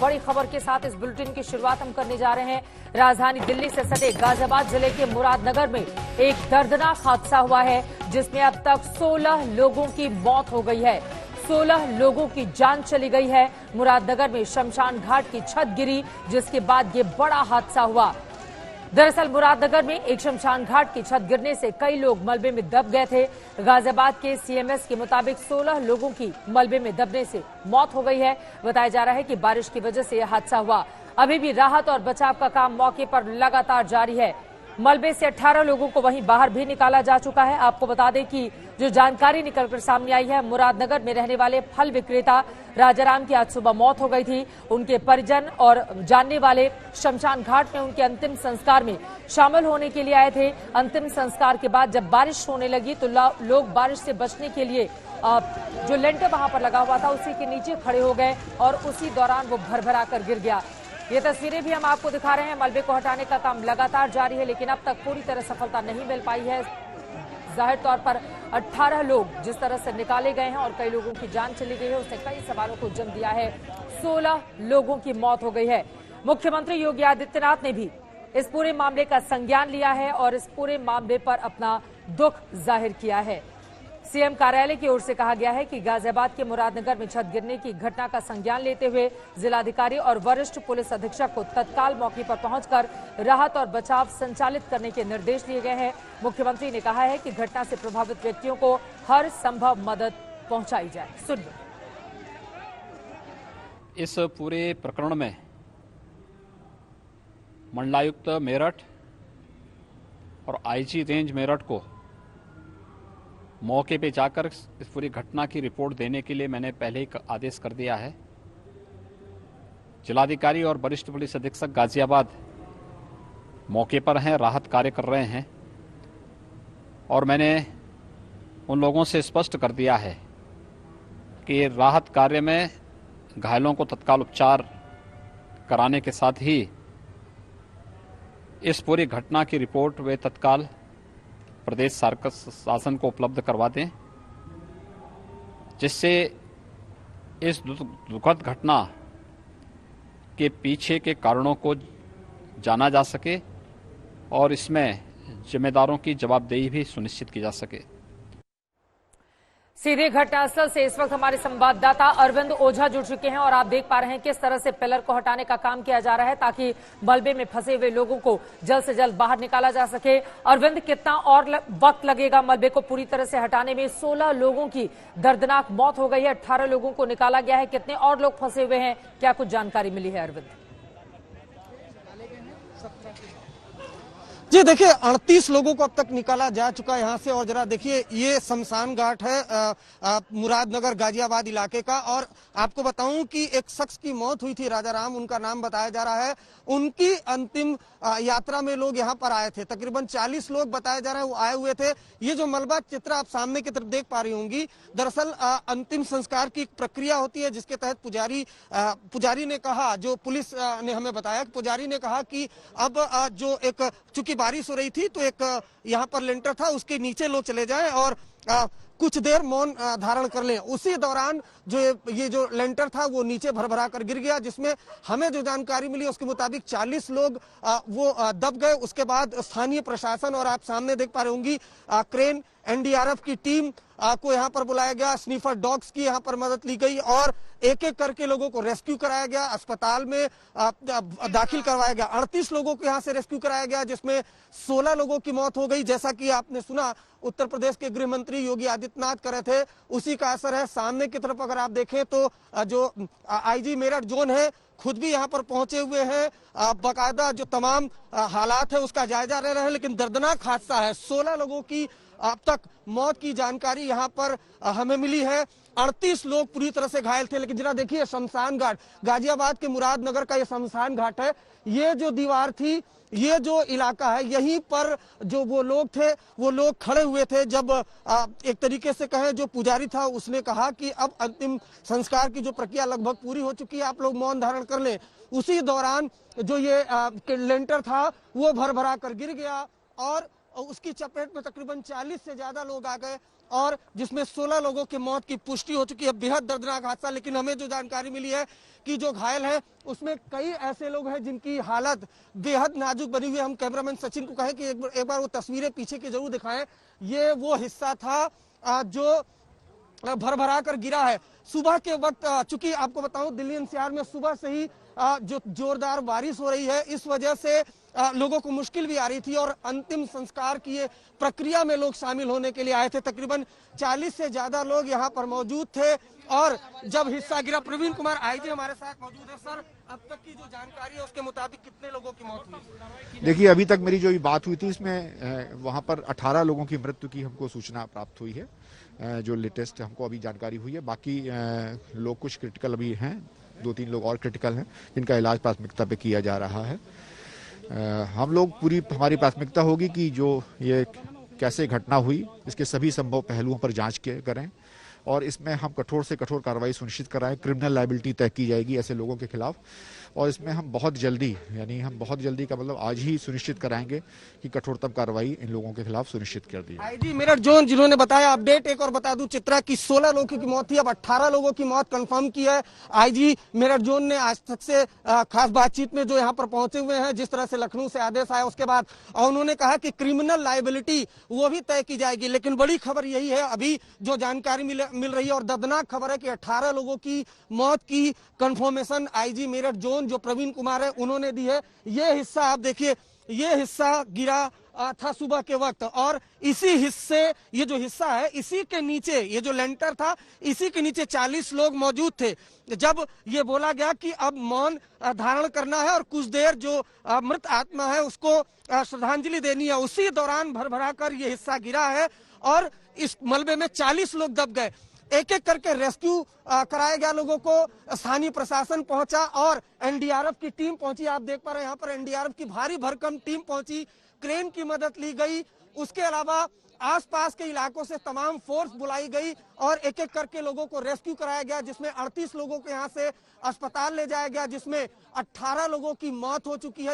बड़ी खबर के साथ इस बुलेटिन की शुरुआत हम करने जा रहे हैं। राजधानी दिल्ली से सटे गाजियाबाद जिले के मुरादनगर में एक दर्दनाक हादसा हुआ है, जिसमें अब तक 16 लोगों की मौत हो गई है, 16 लोगों की जान चली गई है। मुरादनगर में शमशान घाट की छत गिरी, जिसके बाद ये बड़ा हादसा हुआ। दरअसल मुरादनगर में एक शमशान घाट की छत गिरने से कई लोग मलबे में दब गए थे। गाजियाबाद के सीएमएस के मुताबिक 16 लोगों की मलबे में दबने से मौत हो गई है। बताया जा रहा है कि बारिश की वजह से यह हादसा हुआ। अभी भी राहत और बचाव का काम मौके पर लगातार जारी है। मलबे से 18 लोगों को वहीं बाहर भी निकाला जा चुका है। आपको बता दें कि जो जानकारी निकलकर सामने आई है, मुरादनगर में रहने वाले फल विक्रेता राजाराम की आज सुबह मौत हो गई थी। उनके परिजन और जानने वाले शमशान घाट में उनके अंतिम संस्कार में शामिल होने के लिए आए थे। अंतिम संस्कार के बाद जब बारिश होने लगी तो लोग बारिश से बचने के लिए जो लेंटर वहां पर लगा हुआ था उसी के नीचे खड़े हो गए और उसी दौरान वो भरभरा कर गिर गया। ये तस्वीरें भी हम आपको दिखा रहे हैं। मलबे को हटाने का काम लगातार जारी है, लेकिन अब तक पूरी तरह सफलता नहीं मिल पाई है। जाहिर तौर पर 18 लोग जिस तरह से निकाले गए हैं और कई लोगों की जान चली गई है, उसने कई सवालों को जन्म दिया है। 16 लोगों की मौत हो गई है। मुख्यमंत्री योगी आदित्यनाथ ने भी इस पूरे मामले का संज्ञान लिया है और इस पूरे मामले पर अपना दुख जाहिर किया है। सीएम कार्यालय की ओर से कहा गया है कि गाजियाबाद के मुरादनगर में छत गिरने की घटना का संज्ञान लेते हुए जिलाधिकारी और वरिष्ठ पुलिस अधीक्षक को तत्काल मौके पर पहुंचकर राहत और बचाव संचालित करने के निर्देश दिए गए हैं। मुख्यमंत्री ने कहा है कि घटना से प्रभावित व्यक्तियों को हर संभव मदद पहुंचाई जाए। सुनिए। इस पूरे प्रकरण में मंडलायुक्त मेरठ और आईजी रेंज मेरठ को मौके पे जाकर इस पूरी घटना की रिपोर्ट देने के लिए मैंने पहले ही आदेश कर दिया है। जिलाधिकारी और वरिष्ठ पुलिस अधीक्षक गाजियाबाद मौके पर हैं, राहत कार्य कर रहे हैं और मैंने उन लोगों से स्पष्ट कर दिया है कि राहत कार्य में घायलों को तत्काल उपचार कराने के साथ ही इस पूरी घटना की रिपोर्ट वे तत्काल प्रदेश शासन को उपलब्ध करवा दें, जिससे इस दुखद घटना के पीछे के कारणों को जाना जा सके और इसमें जिम्मेदारों की जवाबदेही भी सुनिश्चित की जा सके। सीधे घटनास्थल से इस वक्त हमारे संवाददाता अरविंद ओझा जुड़ चुके हैं और आप देख पा रहे हैं किस तरह से पिलर को हटाने का काम किया जा रहा है ताकि मलबे में फंसे हुए लोगों को जल्द से जल्द बाहर निकाला जा सके। अरविंद, कितना और वक्त लगेगा मलबे को पूरी तरह से हटाने में? 16 लोगों की दर्दनाक मौत हो गई है, 18 लोगों को निकाला गया है, कितने और लोग फंसे हुए हैं, क्या कुछ जानकारी मिली है अरविंद? जी देखिए, 38 लोगों को अब तक निकाला जा चुका है यहाँ से। और जरा देखिए, ये शमशान घाट है मुरादनगर गाजियाबाद इलाके का। और आपको बताऊं कि एक शख्स की मौत हुई थी, राजाराम उनका नाम बताया जा रहा है। उनकी अंतिम यात्रा में लोग यहाँ पर आए थे, तकरीबन 40 लोग बताया जा रहा है वो आए हुए थे। ये जो मलबा चित्र आप सामने की तरफ देख पा रही होंगी, दरअसल अंतिम संस्कार की प्रक्रिया होती है जिसके तहत पुजारी ने कहा, जो पुलिस ने हमें बताया, पुजारी ने कहा कि अब जो एक चूंकि बारिश हो रही थी तो एक यहाँ पर लेंटर था, उसके नीचे लोग चले जाएं और कुछ देर मौन धारण कर लें। उसी दौरान जो ये जो लेंटर था वो नीचे भरभरा कर गिर गया, जिसमें हमें जो जानकारी मिली उसके मुताबिक 40 लोग वो दब गए। उसके बाद स्थानीय प्रशासन और आप सामने देख पा रहे होंगी क्रेन, एनडीआरएफ की टीम को यहाँ पर बुलाया गया, स्नीफर डॉग्स की यहाँ पर मदद ली गई और एक एक करके लोगों को रेस्क्यू कराया गया, अस्पताल में दाखिल करवाया गया। 38 लोगों को यहाँ से रेस्क्यू कराया गया, जिसमें 16 लोगों की मौत हो गई। जैसा कि आपने सुना, उत्तर प्रदेश के गृह मंत्री योगी आदित्यनाथ कर रहे थे, उसी का असर है। सामने की तरफ अगर आप देखें तो जो आईजी मेरठ जोन है खुद भी यहाँ पर पहुंचे हुए हैं, बाकायदा जो तमाम हालात है उसका जायजा ले रहे हैं। लेकिन दर्दनाक हादसा है, 16 लोगों की अब तक मौत की जानकारी यहाँ पर हमें मिली है। 38 लोग पूरी तरह से घायल थे। लेकिन जरा देखिए, शमशान घाट, गाजियाबाद के मुरादनगर का ये शमशान घाट है। ये जो दीवार थी, ये जो इलाका है, यहीं पर जो वो लोग थे वो लोग खड़े हुए थे जब एक तरीके से कहें जो पुजारी था उसने कहा कि अब अंतिम संस्कार की जो प्रक्रिया लगभग पूरी हो चुकी है, आप लोग मौन धारण कर लें। उसी दौरान जो ये लेंटर था वो भरभरा कर गिर गया और उसकी चपेट में तकरीबन 40 से ज्यादा लोग आ गए और जिसमें 16 लोगों की मौत की पुष्टि हो चुकी है। बेहद दर्दनाक हादसा, लेकिन हमें जो जानकारी मिली है कि जो घायल है उसमें कई ऐसे लोग हैं जिनकी हालत बेहद नाजुक बनी हुई है। हम कैमरामैन सचिन को कहें कि एक बार वो तस्वीरें पीछे की जरूर दिखाएं। ये वो हिस्सा था जो भरभरा कर गिरा है। सुबह के वक्त चूंकि आपको बताऊं दिल्ली एनसीआर में सुबह से ही जो जोरदार बारिश हो रही है, इस वजह से लोगों को मुश्किल भी आ रही थी और अंतिम संस्कार की ये प्रक्रिया में लोग शामिल होने के लिए आए थे। तकरीबन 40 से ज्यादा लोग यहाँ पर मौजूद थे और जब हिस्सा गिरा, प्रवीण कुमार आईजी हमारे साथ मौजूद है। सर, अब तक की जो जानकारी है उसके मुताबिक कितने लोगों की मौत हुई? देखिए, अभी तक मेरी जो बात हुई थी इसमें वहां पर 18 लोगों की मृत्यु की हमको सूचना प्राप्त हुई है, जो लेटेस्ट हमको अभी जानकारी हुई है। बाकी लोग कुछ क्रिटिकल अभी हैं, 2-3 लोग और क्रिटिकल हैं जिनका इलाज प्राथमिकता पे किया जा रहा है। हम लोग हमारी प्राथमिकता होगी कि जो ये कैसे घटना हुई इसके सभी संभव पहलुओं पर जांच करें और इसमें हम कठोर से कठोर कार्रवाई सुनिश्चित कराएं। क्रिमिनल लायबिलिटी तय की जाएगी ऐसे लोगों के खिलाफ और इसमें हम बहुत जल्दी का मतलब आज ही सुनिश्चित कराएंगे कि कठोरतम कार्रवाई इन लोगों के खिलाफ सुनिश्चित कर दी। आईजी मेरठ जोन जिन्होंने बताया, अपडेट एक और बता दूं चित्रा की 16 लोगों की मौत थी, अब 18 लोगों की मौत कंफर्म की है। आईजी मेरठ जोन ने आज तक से खास बातचीत में जो यहाँ पर पहुंचे हुए हैं, जिस तरह से लखनऊ से आदेश आया उसके बाद, और उन्होंने कहा कि क्रिमिनल लायबिलिटी वो भी तय की जाएगी। लेकिन बड़ी खबर यही है अभी जो जानकारी मिल रही है और दर्दनाक खबर है कि 18 लोगों की मौत की कंफर्मेशन आईजी मेरठ जोन जो प्रवीण कुमार है उन्होंने दी है। ये हिस्सा आप देखिए, ये हिस्सा गिरा था सुबह के वक्त और इसी हिस्से, ये जो हिस्सा है इसी के नीचे, ये जो लेंटर था इसी के नीचे 40 लोग मौजूद थे। जब ये बोला गया कि अब मौन धारण करना है और कुछ देर जो मृत आत्मा है उसको श्रद्धांजलि देनी है, उसी दौरान भरभरा कर ये हिस्सा गिरा है और इस मलबे में 40 लोग दब गए। एक एक करके रेस्क्यू कराया गया लोगों को, स्थानीय प्रशासन पहुंचा और एनडीआरएफ की टीम पहुंची। आप देख पा रहे हैं यहाँ पर एनडीआरएफ की भारी भरकम टीम पहुंची, क्रेन की मदद ली गई, उसके अलावा आसपास के इलाकों से तमाम फोर्स बुलाई गई और एक एक करके लोगों को रेस्क्यू कराया गया, जिसमें 38 लोगों को यहाँ से अस्पताल ले जाया गया, जिसमें 18 लोगों की मौत हो चुकी है।